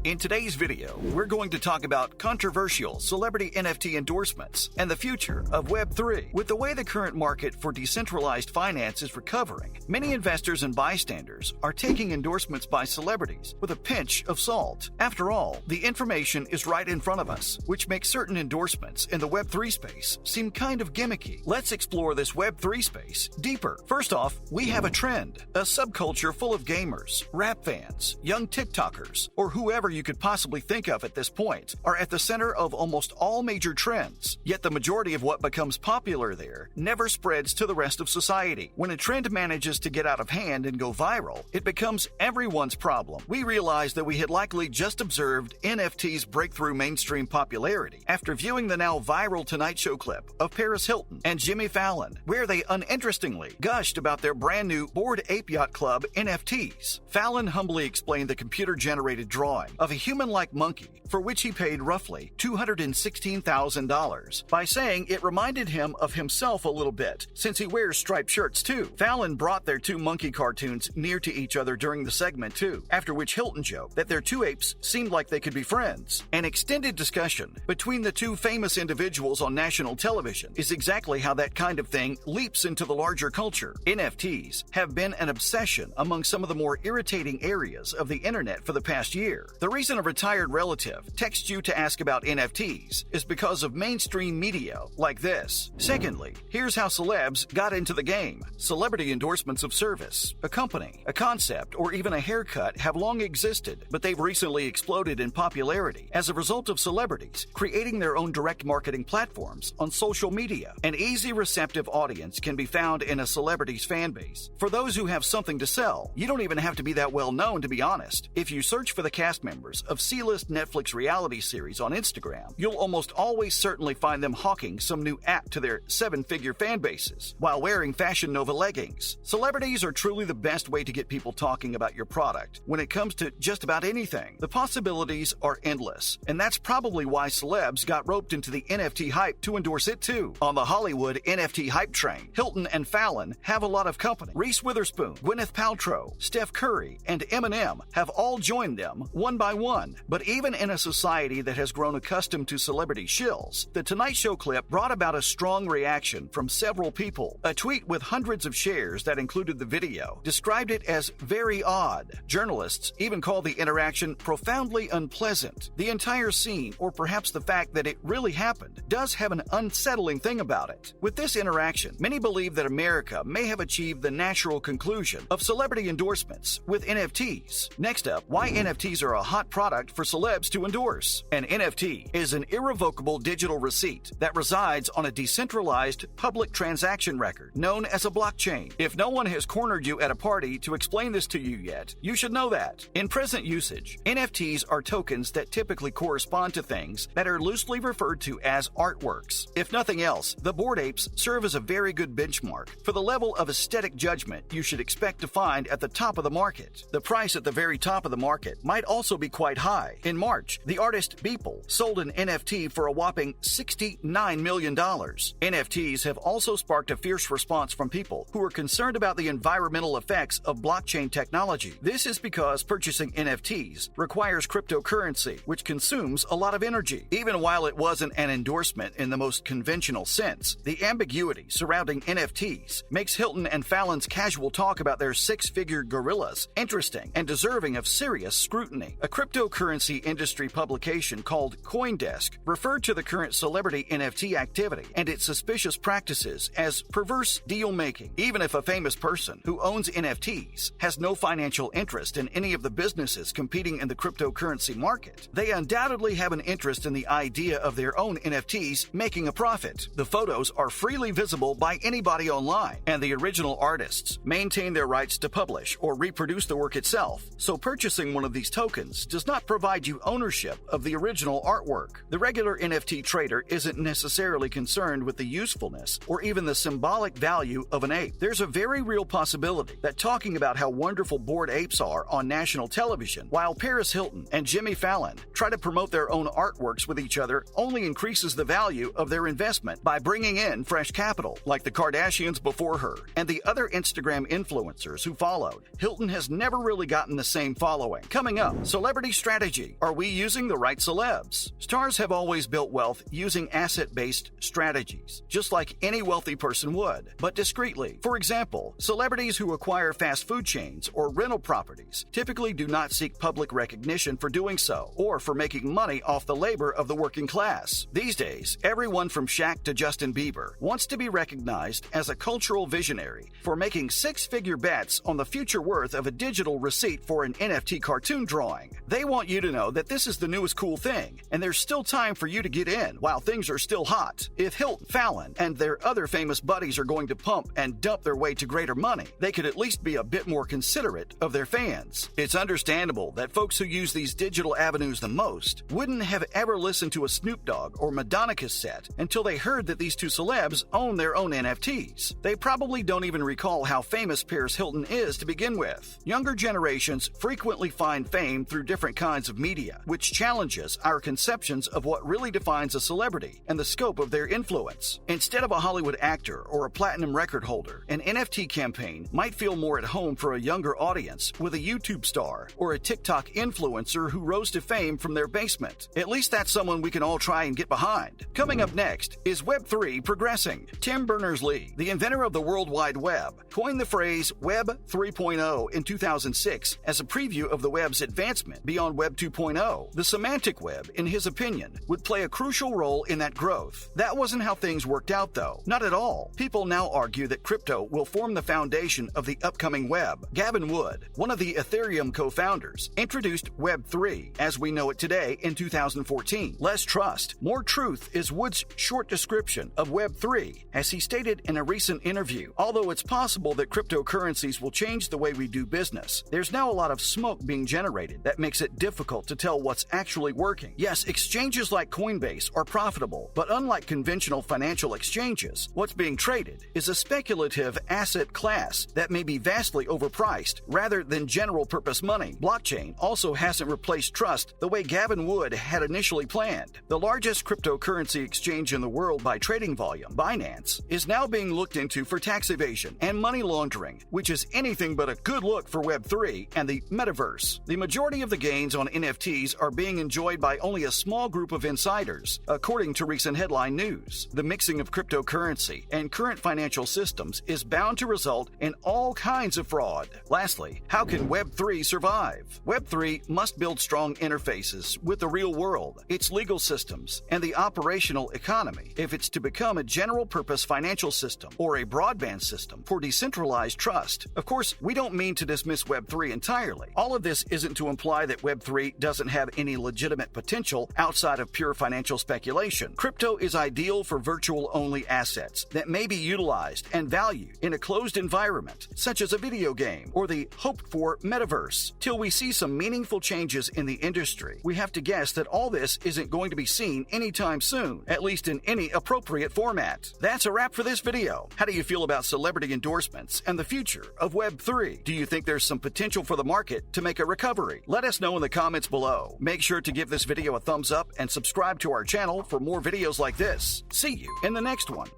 In today's video, we're going to talk about controversial celebrity NFT endorsements and the future of Web3. With the way the current market for decentralized finance is recovering, many investors and bystanders are taking endorsements by celebrities with a pinch of salt. After all, the information is right in front of us, which makes certain endorsements in the Web3 space seem kind of gimmicky. Let's explore this Web3 space deeper. First off, we have a trend, a subculture full of gamers, rap fans, young TikTokers, or whoever you could possibly think of at this point, are at the center of almost all major trends. Yet the majority of what becomes popular there never spreads to the rest of society. When a trend manages to get out of hand and go viral, it becomes everyone's problem. We realized that we had likely just observed NFTs breakthrough mainstream popularity after viewing the now viral Tonight Show clip of Paris Hilton and Jimmy Fallon, where they uninterestingly gushed about their brand new Bored Ape Yacht Club NFTs. Fallon humbly explained the computer-generated drawing of a human-like monkey for which he paid roughly $216,000 by saying it reminded him of himself a little bit since he wears striped shirts too. Fallon brought their two monkey cartoons near to each other during the segment too, after which Hilton joked that their two apes seemed like they could be friends. An extended discussion between the two famous individuals on national television is exactly how that kind of thing leaps into the larger culture. NFTs have been an obsession among some of the more irritating areas of the internet for the past year. The reason a retired relative texts you to ask about NFTs is because of mainstream media like this. Secondly, here's how celebs got into the game. Celebrity endorsements of service, a company, a concept, or even a haircut have long existed, but they've recently exploded in popularity as a result of celebrities creating their own direct marketing platforms on social media. An easy, receptive audience can be found in a celebrity's fan base. For those who have something to sell, you don't even have to be that well known, to be honest. If you search for the cast members of C-list Netflix reality series on Instagram, you'll almost always certainly find them hawking some new app to their seven-figure fan bases while wearing Fashion Nova leggings. Celebrities are truly the best way to get people talking about your product when it comes to just about anything. The possibilities are endless, and that's probably why celebs got roped into the NFT hype to endorse it too. On the Hollywood NFT hype train, Hilton and Fallon have a lot of company. Reese Witherspoon, Gwyneth Paltrow, Steph Curry, and Eminem have all joined them one by one. But even in a society that has grown accustomed to celebrity shills, the Tonight Show clip brought about a strong reaction from several people. A tweet with hundreds of shares that included the video described it as very odd. Journalists even called the interaction profoundly unpleasant. The entire scene, or perhaps the fact that it really happened, does have an unsettling thing about it. With this interaction, many believe that America may have achieved the natural conclusion of celebrity endorsements with NFTs. Next up, why NFTs are a hot product for celebs to endorse. An NFT is an irrevocable digital receipt that resides on a decentralized public transaction record known as a blockchain. If no one has cornered you at a party to explain this to you yet, you should know that. In present usage, NFTs are tokens that typically correspond to things that are loosely referred to as artworks. If nothing else, the Bored Apes serve as a very good benchmark for the level of aesthetic judgment you should expect to find at the top of the market. The price at the very top of the market might also be quite high. In March, the artist Beeple sold an NFT for a whopping $69 million. NFTs have also sparked a fierce response from people who are concerned about the environmental effects of blockchain technology. This is because purchasing NFTs requires cryptocurrency, which consumes a lot of energy. Even while it wasn't an endorsement in the most conventional sense, the ambiguity surrounding NFTs makes Hilton and Fallon's casual talk about their six-figure gorillas interesting and deserving of serious scrutiny. A cryptocurrency industry publication called CoinDesk referred to the current celebrity NFT activity and its suspicious practices as perverse deal-making. Even if a famous person who owns NFTs has no financial interest in any of the businesses competing in the cryptocurrency market, they undoubtedly have an interest in the idea of their own NFTs making a profit. The photos are freely visible by anybody online, and the original artists maintain their rights to publish or reproduce the work itself, so purchasing one of these tokens does not provide you ownership of the original artwork. The regular NFT trader isn't necessarily concerned with the usefulness or even the symbolic value of an ape. There's a very real possibility that talking about how wonderful bored apes are on national television while Paris Hilton and Jimmy Fallon try to promote their own artworks with each other only increases the value of their investment by bringing in fresh capital, like the Kardashians before her and the other Instagram influencers who followed. Hilton has never really gotten the same following. Coming up, celebrity Celebrity strategy. Are we using the right celebs? Stars have always built wealth using asset-based strategies, just like any wealthy person would, but discreetly. For example, celebrities who acquire fast food chains or rental properties typically do not seek public recognition for doing so or for making money off the labor of the working class. These days, everyone from Shaq to Justin Bieber wants to be recognized as a cultural visionary for making six-figure bets on the future worth of a digital receipt for an NFT cartoon drawing. They want you to know that this is the newest cool thing, and there's still time for you to get in while things are still hot. If Hilton, Fallon, and their other famous buddies are going to pump and dump their way to greater money, they could at least be a bit more considerate of their fans. It's understandable that folks who use these digital avenues the most wouldn't have ever listened to a Snoop Dogg or Madonna cassette until they heard that these two celebs own their own NFTs. They probably don't even recall how famous Paris Hilton is to begin with. Younger generations frequently find fame through different kinds of media, which challenges our conceptions of what really defines a celebrity and the scope of their influence. Instead of a Hollywood actor or a platinum record holder, an NFT campaign might feel more at home for a younger audience with a YouTube star or a TikTok influencer who rose to fame from their basement. At least that's someone we can all try and get behind. Coming up next, is Web3 progressing? Tim Berners-Lee, the inventor of the World Wide Web, coined the phrase Web 3.0 in 2006 as a preview of the web's advancement beyond Web 2.0. The semantic web, in his opinion, would play a crucial role in that growth. That wasn't how things worked out, though. Not at all. People now argue that crypto will form the foundation of the upcoming web. Gavin Wood, one of the Ethereum co-founders, introduced Web 3 as we know it today in 2014. Less trust, more truth is Wood's short description of Web 3, as he stated in a recent interview. Although it's possible that cryptocurrencies will change the way we do business, there's now a lot of smoke being generated that makes it difficult to tell what's actually working. Yes, exchanges like Coinbase are profitable, but unlike conventional financial exchanges, what's being traded is a speculative asset class that may be vastly overpriced rather than general-purpose money. Blockchain also hasn't replaced trust the way Gavin Wood had initially planned. The largest cryptocurrency exchange in the world by trading volume, Binance, is now being looked into for tax evasion and money laundering, which is anything but a good look for Web3 and the metaverse. The majority of the gains on NFTs are being enjoyed by only a small group of insiders, according to recent headline news. The mixing of cryptocurrency and current financial systems is bound to result in all kinds of fraud. Lastly, how can Web3 survive? Web3 must build strong interfaces with the real world, its legal systems, and the operational economy if it's to become a general-purpose financial system or a broadband system for decentralized trust. Of course, we don't mean to dismiss Web3 entirely. All of this isn't to imply that Web3 doesn't have any legitimate potential outside of pure financial speculation. Crypto is ideal for virtual-only assets that may be utilized and valued in a closed environment, such as a video game or the hoped-for metaverse. Till we see some meaningful changes in the industry, we have to guess that all this isn't going to be seen anytime soon, at least in any appropriate format. That's a wrap for this video. How do you feel about celebrity endorsements and the future of Web3? Do you think there's some potential for the market to make a recovery? Let us know in the comments below. Make sure to give this video a thumbs up and subscribe to our channel for more videos like this. See you in the next one.